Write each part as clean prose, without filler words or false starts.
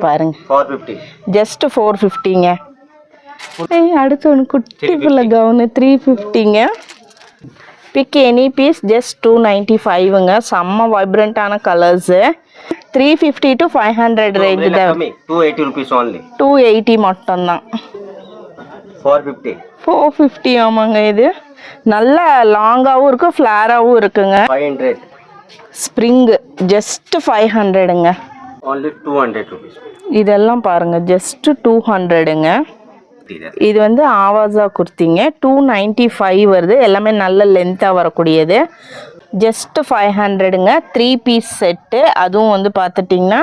பாருங்க 450 ஜஸ்ட் 450ங்க. அடுத்து ஒன்று குட்டி பிள்ளை கவுனு 350ங்க. பிக் எனி பீஸ் ஜஸ்ட் 295ங்க. செம்ம வைப்ரண்டான கலர்ஸு. 350 to 500 ரேஞ்சு தான். 280 rupees only. 280 மட்டும்தான். 450 ஆமாங்க. இது நல்ல லாங்காகவும் இருக்குது, ஃப்ளாராகவும் இருக்குங்க. 500 ஸ்ப்ரிங் ஜஸ்ட் 500ங்க. only 200 rupees. இதெல்லாம் பாருங்க ஜஸ்ட் 200ங்க. இது வந்து ஆவாஸா குர்த்திங்க. 295 வருது. எல்லாமே நல்ல லென்த்தாக வரக்கூடியது. ஜஸ்ட் 500ங்க. 3 பீஸ் செட்டு. அதுவும் வந்து பார்த்துட்டிங்கன்னா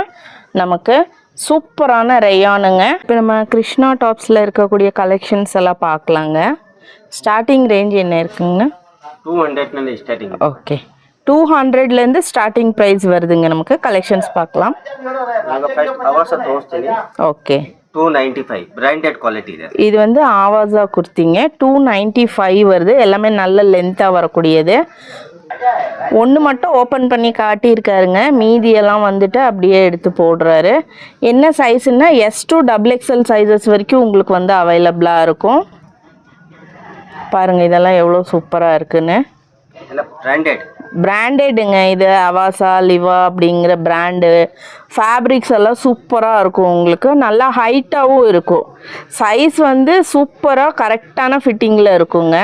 நமக்கு சூப்பரான ரேயானுங்க. இப்போ நம்ம கிருஷ்ணா டாப்ஸில் இருக்கக்கூடிய கலெக்ஷன்ஸ் எல்லாம் பார்க்கலாங்க. ஸ்டார்டிங் ரேஞ்ச் என்ன இருக்குங்க? 200 ஸ்டார்டிங். ஓகே, 200லேருந்து ஸ்டார்டிங் ப்ரைஸ் வருதுங்க. நமக்கு கலெக்ஷன்ஸ் பார்க்கலாம். Okay, 295 branded quality. இது வந்து ஆவாஸா குர்த்திங்க. 295 வருது. எல்லாமே நல்ல லென்த்தாக வரக்கூடியது. ஒன்று மட்டும் ஓப்பன் பண்ணி காட்டியிருக்காருங்க. மீதியெல்லாம் வந்துட்டு அப்படியே எடுத்து போடுறாரு. என்ன சைஸுன்னா S to XXL சைஸஸ் வரைக்கும் உங்களுக்கு வந்து அவைலபிளாக இருக்கும். பாருங்கள் இதெல்லாம் எவ்வளோ சூப்பராக இருக்குன்னு. பிராண்டடுங்க. இது அவாசா லிவா அப்படிங்கிற பிராண்டு. ஃபேப்ரிக்ஸ் எல்லாம் சூப்பராக இருக்கும். உங்களுக்கு நல்லா ஹைட்டாகவும் இருக்கும். சைஸ் வந்து சூப்பராக கரெக்டான ஃபிட்டிங்கில் இருக்குங்க.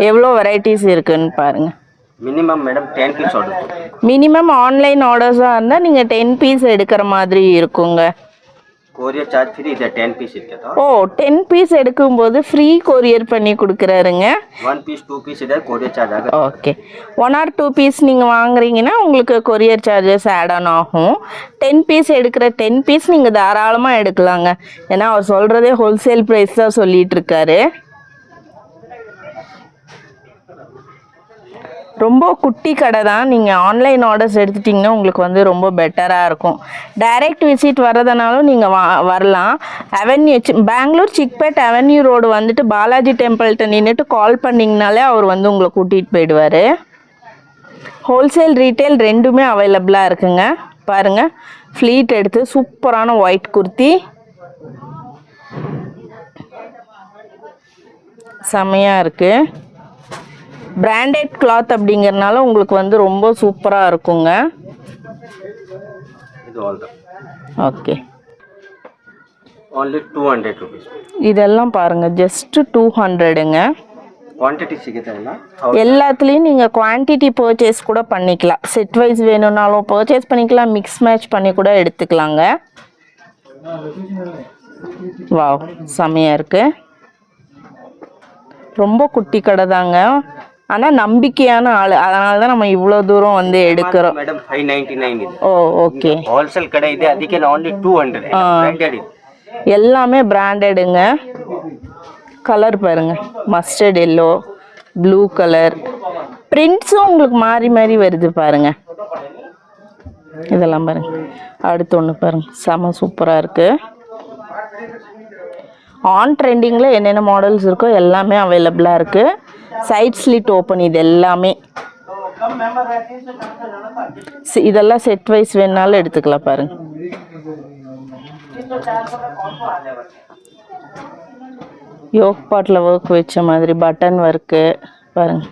எவ்வளோ வெரைட்டிஸ் இருக்குன்னு பாருங்கள். Minimum madam 10 piece order. Minimum online ஆர்டர்ஸாக இருந்தால் நீங்கள் 10 பீஸ் எடுக்கிற மாதிரி இருக்குங்க. Courier charge free. இது 10 பீஸ் இருக்கா? ஓ, 10 பீஸ் எடுக்கும்போது ஃப்ரீ கொரியர் பண்ணி கொடுக்குறாருங்க. 1 பீஸ் 2 பீஸ் இதை கொரியர் சார்ஜ் ஆகும். ஓகே, 1 or 2 பீஸ் நீங்கள் வாங்குறீங்கன்னா உங்களுக்கு கொரியர் சார்ஜஸ் ஆட் ஆன் ஆகும். 10 பீஸ் எடுக்கிற 10 பீஸ் நீங்கள் தாராளமாக எடுக்கலாங்க. ஏன்னா அவர் சொல்கிறதே ஹோல்சேல் ப்ரைஸ் தான் சொல்லிட்டு இருக்காரு. ரொம்ப குட்டி கடை தான். நீங்கள் ஆன்லைன் ஆர்டர்ஸ் எடுத்துட்டிங்கன்னா உங்களுக்கு வந்து ரொம்ப பெட்டராக இருக்கும். டைரக்ட் விசிட் வர்றதுனாலும் நீங்கள் வரலாம். Avenue Bangalore Chickpet avenue road வந்துட்டு பாலாஜி டெம்பிள்கிட்ட நின்றுட்டு கால் பண்ணிங்கனாலே அவர் வந்து உங்களை கூட்டிகிட்டு போயிடுவார். ஹோல்சேல் ரீட்டைல் ரெண்டுமே அவைலபிளாக இருக்குங்க. பாருங்கள், ஃப்ளீட் எடுத்து சூப்பரான ஒயிட் குர்த்தி செம்மையாக இருக்குது. பிராண்டட் கிளாத் அப்படிங்கறனால உங்களுக்கு வந்து ரொம்ப சூப்பராக இருக்குங்க. Okay, only 200 rupees. இதெல்லாம் பாருங்க ஜஸ்ட் 200ங்க. குவாண்டிட்டி சிக்குதுங்களா? எல்லாத்துலேயும் நீங்கள் குவான்டிட்டி பர்ச்சேஸ் கூட பண்ணிக்கலாம். செட் வைஸ் வேணும்னாலும் பர்ச்சேஸ் பண்ணிக்கலாம். மிக்ஸ் மேட்ச் பண்ணி கூட எடுத்துக்கலாங்க. வாவ், செம்மையாக இருக்குது. ரொம்ப குட்டி கடை தாங்க. ஆனால் நம்பிக்கையான ஆள். அதனால தான் நம்ம இவ்வளோ தூரம் வந்து எடுக்கிறோம். மேடம் 599 இது. ஓ, ஓகே. ஹோல்சேல் கடை இது. அதுக்கு only 200. பிராண்டட். எல்லாமே பிராண்டடுங்க. கலர் பாருங்க, மஸ்டர்ட் எல்லோ, ப்ளூ கலர். பிரிண்ட்ஸும் உங்களுக்கு மாறி மாறி வருது பாருங்க. இதெல்லாம் பாருங்க. அடுத்து ஒன்று பாருங்க, செம சூப்பராக இருக்கு. ஆன் ட்ரெண்டிங்கில் என்னென்ன மாடல்ஸ் இருக்கோ எல்லாமே அவைலபிளாக இருக்குது. Side slit open. இது எல்லாமே இதெல்லாம் செட் வைஸ் வேணுனாலும் எடுத்துக்கலாம். பாருங்க, யோக் பாட்டில் ஒர்க் வச்ச மாதிரி பட்டன் ஒர்க்கு பாருங்க.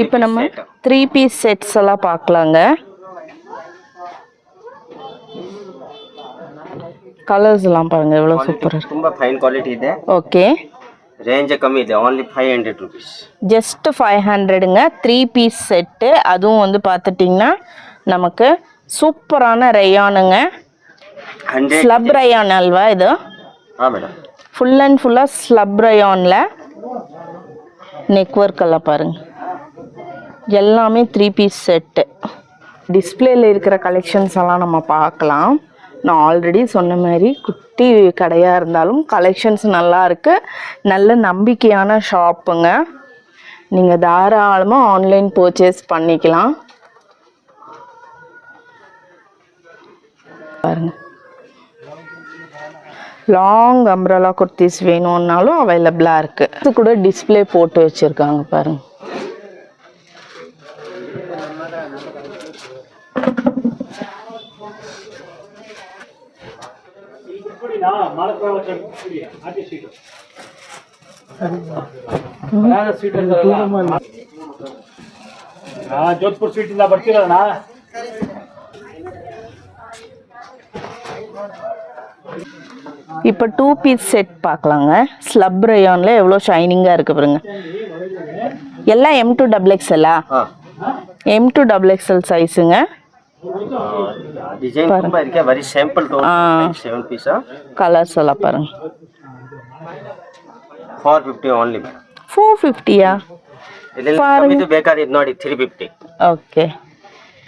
இப்போ நம்ம 3 பீஸ் செட்ஸ் எல்லாம் பார்க்கலாங்க. கலர்ஸ் எல்லாம் பாருங்க எவ்வளோ சூப்பராக இருக்கு. ತುಂಬ ಫೈನ್ ಕ್ವಾಲಿಟಿ ಇದೆ. ஓகே, ரேஞ்ச் கம்மி ಇದೆ. only 500 rupees. ஜஸ்ட் 500ங்க. 3 பீஸ் செட்டு. அதுவும் வந்து பார்த்துட்டிங்கன்னா நமக்கு சூப்பரான ரேயானுங்க. ஸ்லப் ரேயான் அல்வா இது? மேடம், ஃபுல் அண்ட் ஃபுல்லாக ஸ்லப் ரேயானில் நெக் ஒர்க் எல்லாம் பாருங்க. எல்லாமே 3 பீஸ் செட்டு. டிஸ்பிளேல இருக்கிற கலெக்ஷன்ஸ் எல்லாம் நம்ம பார்க்கலாம். நான் ஆல்ரெடி சொன்ன மாதிரி குட்டி கடையாக இருந்தாலும் கலெக்ஷன்ஸ் நல்லா இருக்குது. நல்ல நம்பிக்கையான ஷாப்புங்க. நீங்கள் தாராளமாக ஆன்லைன் பர்ச்சேஸ் பண்ணிக்கலாம். பாருங்க, லாங் அம்ப்ரலா குர்த்திஸ் வேணும்னாலும் அவைலபிளாக இருக்குது. இது கூட டிஸ்பிளே போட்டு வச்சுருக்காங்க பாருங்க. ಜೋಧ್ಪುರ್ ಸ್ವೀಟ್ ಇಂದ ಬರ್ತಿರೋದಣ್ಣ. இப்போ 2 பீஸ் செட் பார்க்கலாங்க. ஸ்லப் ரயான்ல எவ்வளோ ஷைனிங்காக இருக்கு பாருங்க. எல்லாம் M2XXL M2XXL சைஸுங்க. டிசைன் ತುಂಬಾ ಇರಕ್ಕೆ very simple to 7 piece colours எல்லாம் பாருங்க. 450 only madam. 450யா? ಇದೆಲ್ಲ ಕಮ್ಮಿ ಇದು ಬೇಕಾದ್ರೆ ಇದು ನೋಡಿ 350. ಓಕೆ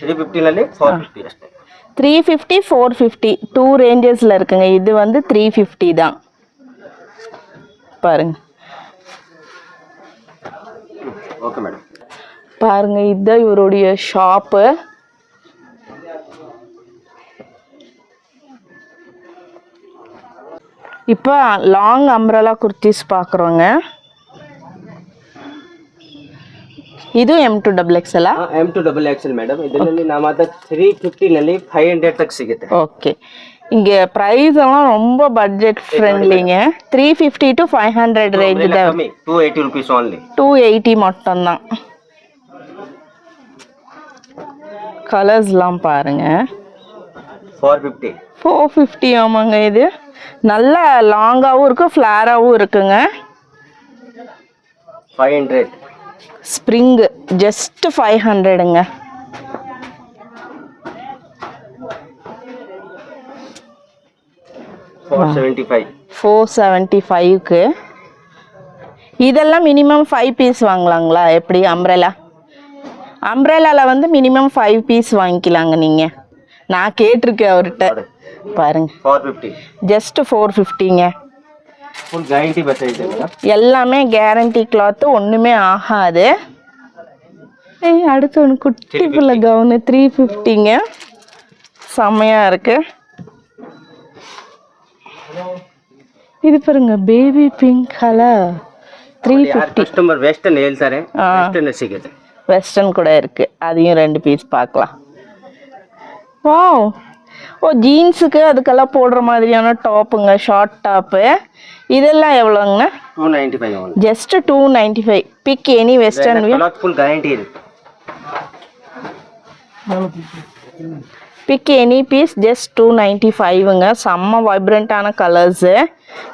350 ನಲ್ಲಿ 450 ಅಷ್ಟೇ. 350 450 2 ரேஞ்சஸ்ல இருக்குங்க. இது வந்து 350 தான் பாருங்க. Okay madam. பாருங்க இதுதான் இவருடைய ஷாப்பு. இப்போ லாங் அம்ப்ரலா குர்த்திஸ் பார்க்குறோங்க. ಇದು M2XXL M2XXL ಮೇಡಮ್. ಇದರಲ್ಲಿ ನಮ್ಮ ಹತ್ರ 350 ನಲ್ಲಿ 500 ತಕ್ ಸಿಗುತ್ತೆ. ஓகே இங்கே ப்ரைஸ் எல்லாம் ரொம்ப பட்ஜெட் ஃப்ரெண்ட்லிங்க. 350 to 500 ரேஞ்ச் தான். ಕಮ್ಮಿ 280 rupees only. 280 மட்டும்தான். கலர்ஸ்லாம் பாருங்க. 450. 450 ஆமாங்க. இது நல்ல லாங்காகவும் இருக்கு, ஃப்ளாராகவும் இருக்குங்க. 500. Spring just 500ங்க. $475க்கு இதெல்லாம் மினிமம் 5 பீஸ் வாங்கலாங்களா? எப்படி அம்ப்ரெல்லால வந்து மினிமம் 5 பீஸ் வாங்கிக்கலாங்க நீங்க. நான் கேட்டிருக்கேன் அவர்கிட்ட. பாருங்க 450. ஜஸ்ட் 450ங்க. ஃபுல் கேரண்டி பத்திரிக்கை மேடம். எல்லாமே கேரண்டி கிளாத், ஒண்ணுமே ஆகாது. அடுத்து ஒன்று குட்டி பிள்ளை கவுனு 350ங்க. செம்மையா இருக்கு. ಇದು பாருங்க baby pink colour 350. Customer western ಹೇಳ್ತಾರೆ, ವೆಸ್ಟರ್ನ್ ಸಿಗುತ್ತೆ. வெஸ்டர்ன் கூட இருக்கு. அதையும் 2 பீஸ் பார்க்கலாம். வாவ், ஓ ஜீன்ஸுக்கு அதுக்கெல்லாம் போடுற மாதிரியான டாப்புங்க, ஷார்ட் டாப்பு. இதெல்லாம் எவ்வளோங்கண்ணா? 295 only. Just 295. Pick any western wear. Full guarantee இருக்கு. பிக் எனி பீஸ் ஜஸ்ட் 295ங்க. செம்ம வைப்ரண்டான கலர்ஸு.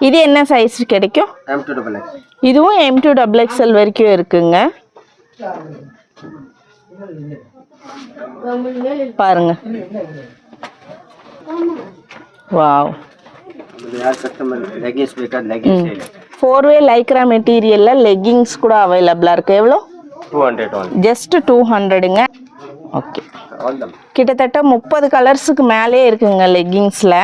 இது என்ன சைஸ் கிடைக்கும்? M2XXL. இதுவும் M2XXL வரைக்கும் இருக்குங்க. பாருங்க. வாவ், யார் கஸ்டமர் லெகிங்ஸ் ಬೇಕಾ லெகிங்ஸ் ಹೇಳಿ. 4-way லைக்ரா மெட்டீரியல்ல லெகிங்ஸ் கூட அவைலபிளா இருக்கு. எவ்வளோ? 200 only. ஜஸ்ட் 200ங்க. ஓகே, ஆல் தம் கிட்டத்தட்ட 30 கலர்ஸுக்கு மேலே இருக்குங்க லெகிங்ஸில்.